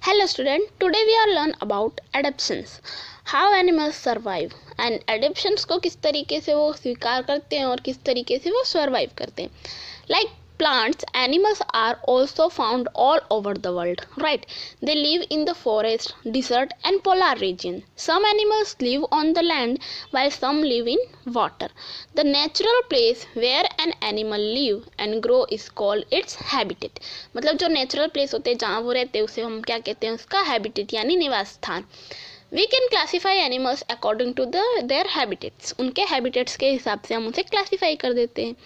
Hello student, today we are learn about adaptations. How animals survive and adaptations को किस तरीके से वो स्वीकार करते हैं और किस तरीके से वो survive करते हैं. Like plants, animals are also found all over the world, right? They live in the forest, desert and polar region. Some animals live on the land while some live in water. The natural place where an animal live and grow is called its habitat. मतलब जो natural place होते हैं जहाँ वो रहते हैं उसे हम क्या कहते हैं, उसका हैबिटेट यानी निवास स्थान. We can classify animals according to their habitats. उनके हैबिटेट्स के हिसाब से हम उसे क्लासीफाई कर देते हैं.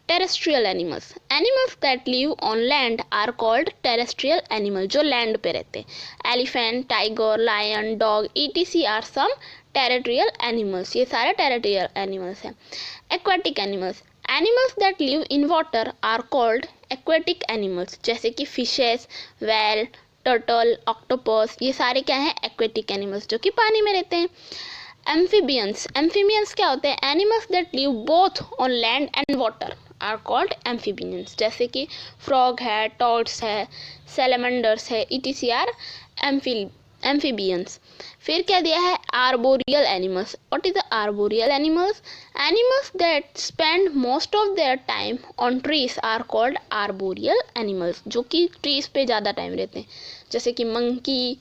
Terrestrial animals, animals that live on land are called terrestrial animal, जो लैंड पे रहते हैं. Elephant, tiger, lion, dog etc are some terrestrial animals. ये सारे टेरेट्रियल एनिमल्स हैं. Aquatic animals, animals that live in water are called aquatic animals, जैसे कि fishes, whale, turtle, octopus, ये सारे क्या हैं, एक्वेटिक एनिमल्स जो कि पानी में रहते हैं. एम्फीबियंस, एम्फीबियंस क्या होते हैं, animals that live both on land and water are called amphibians, जैसे कि फ्रॉग है, टॉड्स है, सैलमेंडर्स है etc आर एम्फीबियंस. फिर क्या दिया है, arboreal animals. What is the arboreal animals, animals that spend most of their time on trees are called arboreal animals, जो कि ट्रीज पे ज़्यादा टाइम रहते हैं, जैसे कि monkey,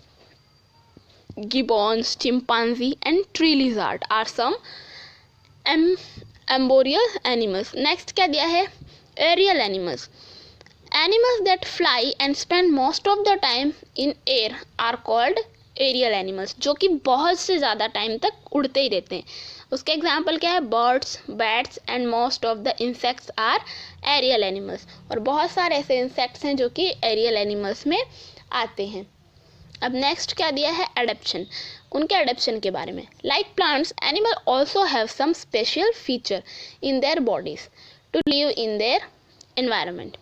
gibbons, chimpanzee and tree lizard are some arboreal animals. Next क्या दिया है, aerial animals, animals that fly and spend most of the time in air are called aerial animals, जो कि बहुत से ज़्यादा टाइम तक उड़ते ही रहते हैं. उसके एग्जाम्पल क्या है, birds, bats and most of the insects are aerial animals. और बहुत सारे ऐसे इंसेक्ट्स हैं जो कि एरियल एनिमल्स में आते हैं. अब नेक्स्ट क्या दिया है, एडेप्शन. उनके एडेप्शन के बारे में. Like plants, animal also have some special feature in their bodies to live in their environment.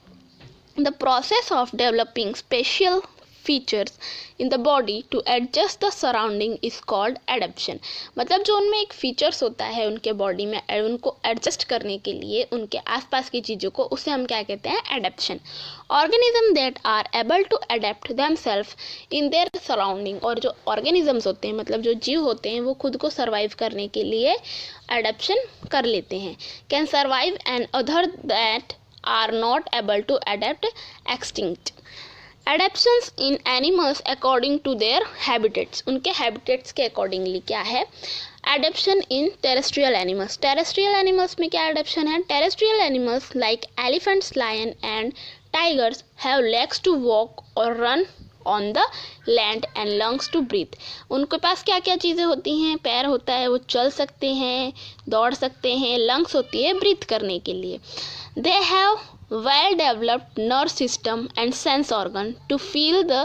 The process of developing special features in the body to adjust the surrounding is called adaptation. मतलब जो उनमें एक features होता है उनके body में, उनको adjust करने के लिए उनके आसपास की चीज़ों को, उसे हम क्या कहते हैं, adaptation. Organism that are able to adapt themself in their surrounding. और जो ऑर्गेनिजम्स होते हैं, मतलब जो जीव होते हैं, वो खुद को सर्वाइव करने के लिए एडेप्शन कर लेते हैं. Can survive and other that are not able to adapt extinct. Adaptations in animals according to their habitats. उनके habitats के accordingly क्या है, adaptation in terrestrial animals. Terrestrial animals में क्या adaptation है, terrestrial animals like elephants, lion and tigers have legs to walk or run on the land and lungs to breathe. उनके पास क्या क्या चीज़ें होती हैं, पैर होता है, वो चल सकते हैं, दौड़ सकते हैं, लंग्स होती है ब्रीथ करने के लिए. They have well developed nerve system and sense organ to feel the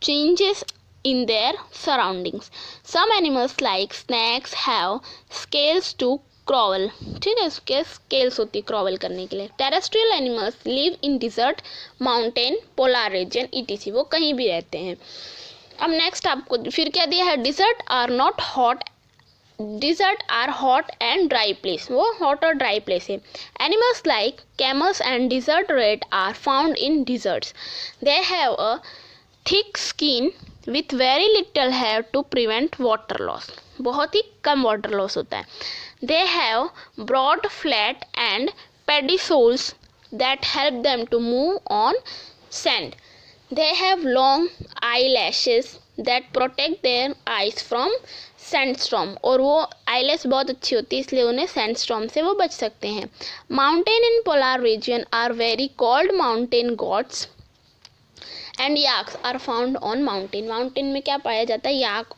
changes in their surroundings. Some animals like snakes have scales to crawl. ठीक है, उसके स्केल्स होती है क्रॉवल करने के लिए. Terrestrial animals live in desert, mountain, polar region etc. वो कहीं भी रहते हैं. अब नेक्स्ट आपको फिर क्या दिया है, desert are not hot, desert are hot and dry place, वो हॉट और ड्राई प्लेस है. Animals like camels and desert rat are found in deserts. They have a thick skin with very little hair to prevent water loss, बहुत ही कम water loss होता है. They have broad flat and padded soles that help them to move on sand. They have long eyelashes that protect their eyes from sandstorm, और वो eyeless बहुत अच्छी होती है इसलिए उन्हें सैंडस्टॉर्म से वो बच सकते हैं. Mountain in polar region are very cold mountain goats and yaks are found on mountain. Mountain में क्या पाया जाता है, yak.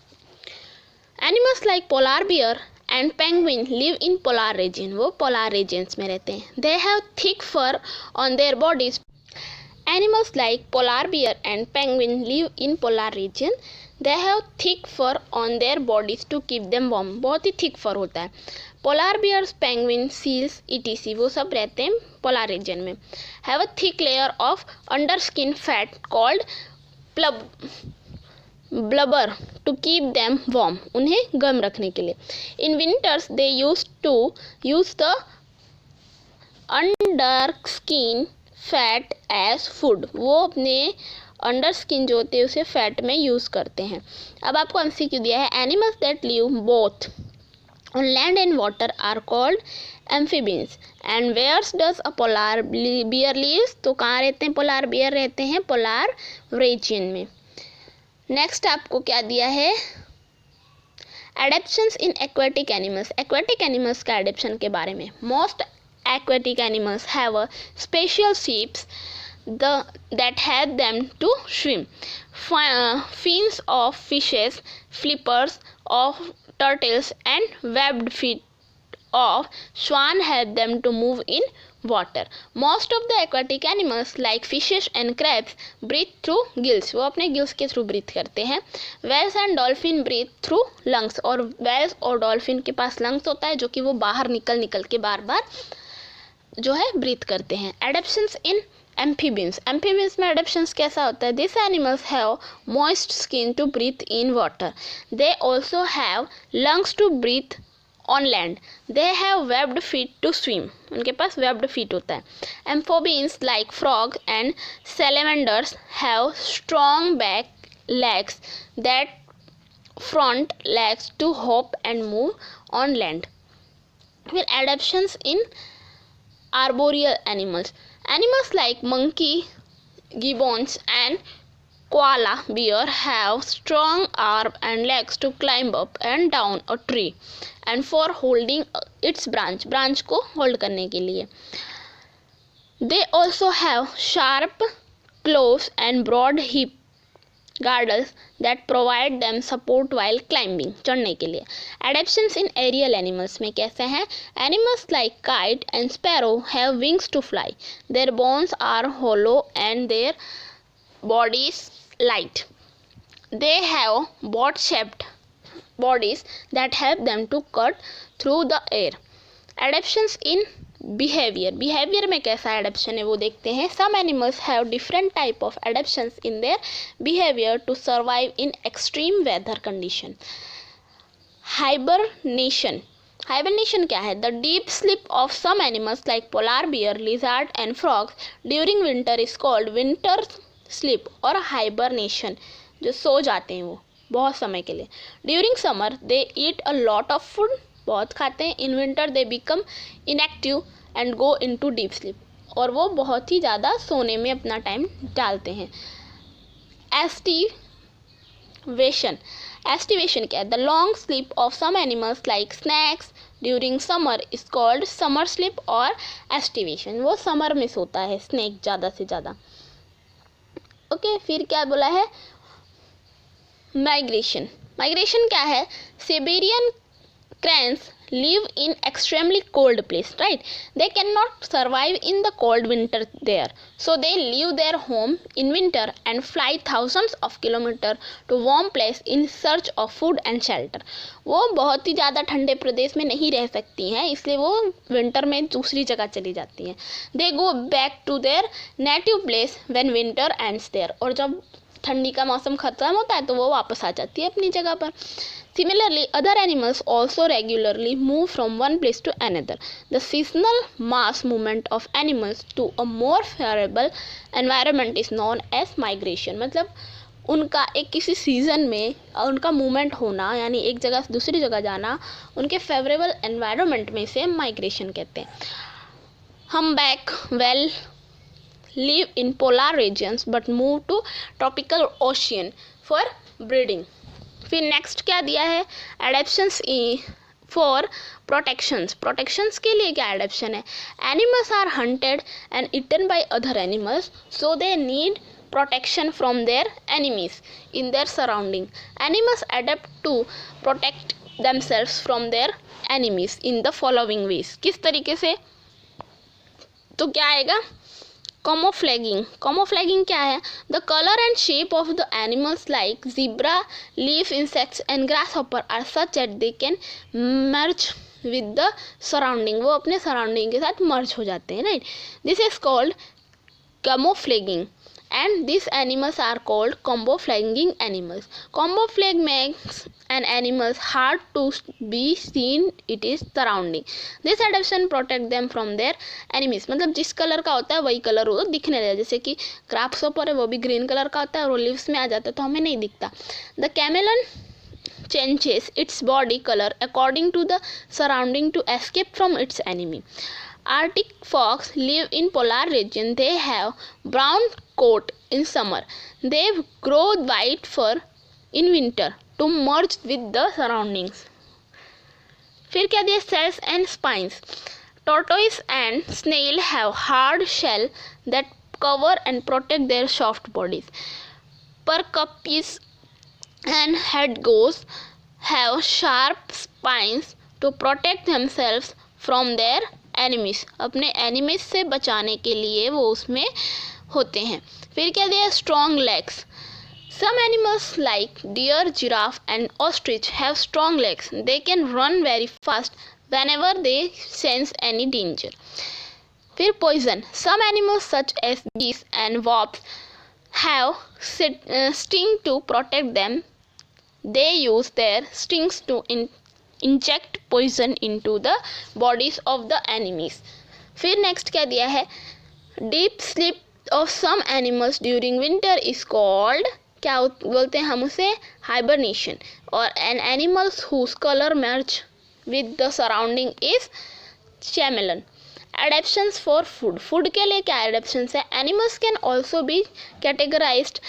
Animals like polar bear and penguin live in polar region, वो पोलर रीजन्स में रहते हैं. They have thick fur on their bodies. Animals like polar bear and penguin live in polar region. They have thick fur on their bodies to keep them warm, बहुत ही thick fur होता है. Polar bears, penguin, seals etc वो सब रहते हैं polar region में. Have a thick layer of under skin fat called blubber to keep them warm, उन्हें गर्म रखने के लिए. In winters they use the under skin fat as food, वो अपने अंडर स्किन जो होती है उसे फैट में यूज़ करते हैं। अब आपको MCQ दिया है, animals that live both on land and water are called amphibians and where does a polar bear lives? तो कहाँ रहते हैं polar bear? रहते हैं polar region में। नेक्स्ट आपको क्या दिया है, adaptations in aquatic animals. Aquatic animals का एडेप्शन के बारे में, most aquatic animals have a special shapes that help them to swim. Fins of fishes, flippers of turtles and webbed feet of swan help them to move in water. Most of the aquatic animals like fishes and crabs breathe through gills. वो अपने gills के through breathe करते हैं। whales and dolphin breathe through lungs. और whales और dolphin के पास lungs होता है जो कि वो बाहर निकल के बार बार जो है ब्रीथ करते हैं। एडेप्शंस इन एम्फीबियंस। एम्फीबियंस में एडेप्शंस कैसा होता है, this animals have moist skin to breathe in water, they also have lungs to breathe on land, they have webbed feet to swim, उनके पास वेब्ड फीट होता है। Amphibians like frog and salamanders have strong back legs that front legs to hop and move on land. फिर adaptations in arboreal animals. Animals like monkey, gibbons and koala bear have strong arms and legs to climb up and down a tree and for holding its branch को hold करने के लिए। They also have sharp claws and broad hip girdles that provide them support while climbing, चढ़ने के लिए। Adaptations in aerial animals में कैसे हैं, animals like kite and sparrow have wings to fly, their bones are hollow and their bodies light, they have boat-shaped bodies that help them to cut through the air. Adaptations in behaviour में कैसा adaptation है वो देखते हैं। Some animals have different type of adaptations in their behaviour to survive in extreme weather condition. Hibernation क्या है, the deep sleep of some animals like polar bear, lizard and frogs during winter is called winter sleep और hibernation, जो सो जाते हैं वो बहुत समय के लिए। During summer they eat a lot of food, बहुत खाते हैं। In winter they become inactive and go into deep sleep, और वो बहुत ही ज़्यादा सोने में अपना टाइम डालते हैं। एस्टिवेशन क्या है, the long sleep of some animals like snakes during summer is called summer sleep और एस्टिवेशन, वो समर में सोता है स्नैक ज़्यादा से ज़्यादा। ओके, फिर क्या बोला है, माइग्रेशन क्या है, सिबेरियन cranes live in extremely cold place, right? They cannot survive in the cold winter there, so they leave their home in winter and fly thousands of kilometers to warm place in search of food and shelter. वो बहुत ही ज़्यादा ठंडे प्रदेश में नहीं रह सकती हैं, इसलिए वो विंटर में दूसरी जगह चली जाती हैं। They go back to their native place when winter ends there, और जब ठंडी का मौसम ख़त्म होता है तो वो वापस आ जाती है अपनी जगह पर। Similarly, other animals also regularly move from one place to another. The seasonal mass movement of animals to a more favorable environment is known as migration. मतलब उनका एक किसी सीज़न में उनका मूवमेंट होना, यानी एक जगह से दूसरी जगह जाना, उनके फेवरेबल एनवायरनमेंट में से माइग्रेशन कहते हैं। Humpback whale live in polar regions but move to tropical ocean for breeding. फिर नेक्स्ट क्या दिया है, एडेप्शंस फॉर प्रोटेक्शंस के लिए क्या एडेप्शन है, animals are hunted and eaten by other animals so they need protection from their enemies in their surrounding. Animals adapt to protect themselves from their enemies in the following ways. किस तरीके से, तो क्या आएगा, Camouflaging क्या है, the color and shape of the animals like zebra, leaf insects and grasshopper are such that they can merge with the surrounding, वो अपने सराउंडिंग के साथ मर्ज हो जाते हैं, right. This is called camouflaging and these animals are called camouflaging animals. Camouflage makes an animal hard to be seen it is surrounding. This adaptation protect them from their enemies. मतलब जिस colour का होता है वही colour वो दिखने लगे, जैसे कि ग्राफ्स पर है वो भी ग्रीन कलर का होता है और वो लीव्स में आ जाता है तो हमें नहीं दिखता. The chameleon changes its body color according to the surrounding to escape from its enemy. Arctic fox live in polar region. They have brown coat in summer. They grow white fur in winter to merge with the surroundings. फिर क्या दिया, cells and spines. Tortoise and snail have hard shell that cover and protect their soft bodies. Porcupines and hedgehogs have sharp spines to protect themselves from their enemies. अपने enemies से बचाने के लिए वो उसमें होते हैं. फिर क्या दिया, strong legs. Some animals like deer, giraffe and ostrich have strong legs. They can run very fast whenever they sense any danger. फिर poison. Some animals such as bees and wasps have sting to protect them. They use their stings to inject poison into the bodies of the enemies. फिर next क्या दिया है, deep sleep of some animals during winter is called, क्या बोलते हैं हम उसे, hibernation. और an animals whose color merge with the surrounding is chameleon. Adaptations for food. Food के लिए क्या adaptations है, animals can also be categorized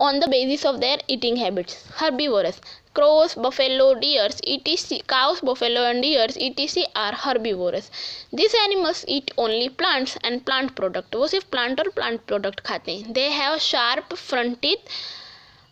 on the basis of their eating habits. Herbivorous. Crows, buffalo, deers, etc. Cows, buffalo and deers, etc. are herbivorous. These animals eat only plants and plant product. वो सिर्फ plant और plant product खाते हैं. They have sharp front teeth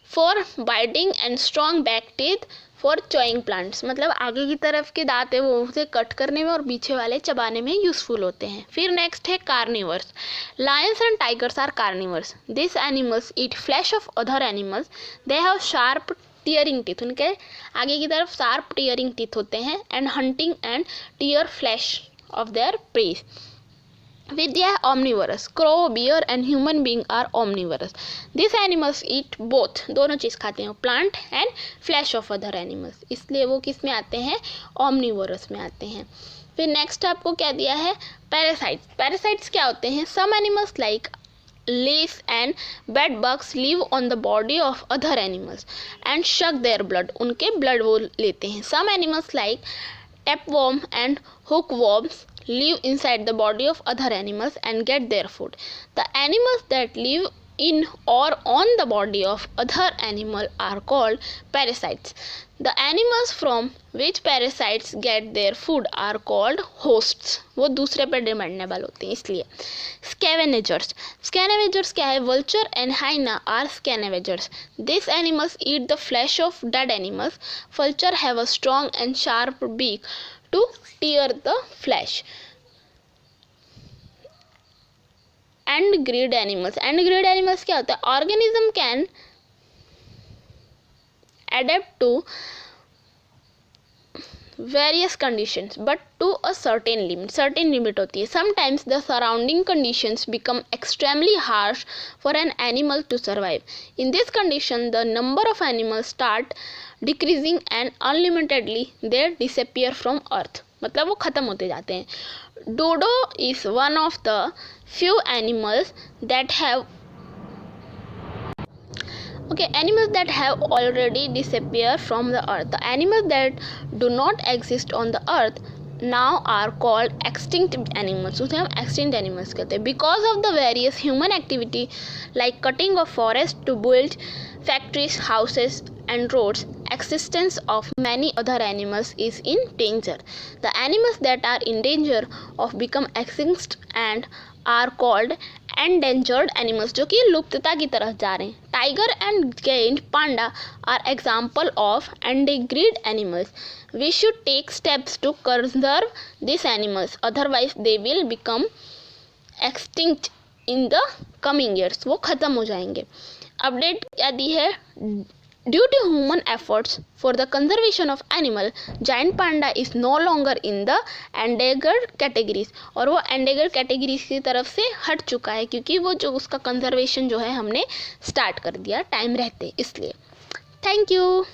for biting and strong back teeth for chewing plants. मतलब आगे की तरफ के दांत है वो उसे कट करने में और पीछे वाले चबाने में यूजफुल होते हैं. फिर नेक्स्ट है carnivores. Lions and tigers are carnivores. These animals eat flesh of other animals. They have sharp tearing teeth. उनके आगे की तरफ sharp tearing teeth होते हैं and hunting and tear flesh of their prey. विद्या है omnivorous. Crow, bear and human being are omnivorous. These animals eat both, दोनों चीज़ खाते हैं, plant and flesh of other animals. इसलिए वो किस में आते हैं, omnivorous में आते हैं. फिर नेक्स्ट आपको क्या दिया है, parasites. Parasites क्या होते हैं, some animals like lice and bed bugs live on the body of other animals and suck their blood. उनके blood वो लेते हैं. Some animals like tapeworm and hookworms live inside the body of other animals and get their food. The animals that live in or on the body of other animal are called parasites. The animals from which parasites get their food are called hosts. वो दूसरे पर dependable होते हैं इसलिए. Scavengers. Scavengers क्या है, vulture and hyena are scavengers. These animals eat the flesh of dead animals. Vulture have a strong and sharp beak to tear the flesh. And greed animals. And greed animals क्या होता है, organism can adapt to various conditions but to a certain limit होती है. Sometimes the surrounding conditions become extremely harsh for an animal to survive. In this condition the number of animals start decreasing and unlimitedly they disappear from earth. मतलब वो ख़त्म होते जाते हैं. Dodo is one of the few animals that have already disappeared from the earth. The animals that do not exist on the earth now are called extinct animals. उसे हम extinct animals कहते हैं. Because of the various human activity like cutting of forest to build factories, houses and roads, existence of many other animals is in danger. The animals that are in danger of become extinct and are called endangered animals, जो कि लुप्तता की तरफ जा रहे हैं. Tiger and giant panda are example of endangered animals. We should take steps to conserve these animals, otherwise they will become extinct in the coming years. वो ख़त्म हो जाएंगे. अपडेट क्या दी है, due to human efforts for the conservation of animal, giant panda is no longer in the endangered categories. और वो एंडेगर्ड categories की तरफ से हट चुका है क्योंकि वो जो उसका कंजर्वेशन जो है हमने स्टार्ट कर दिया टाइम रहते, इसलिए। Thank you.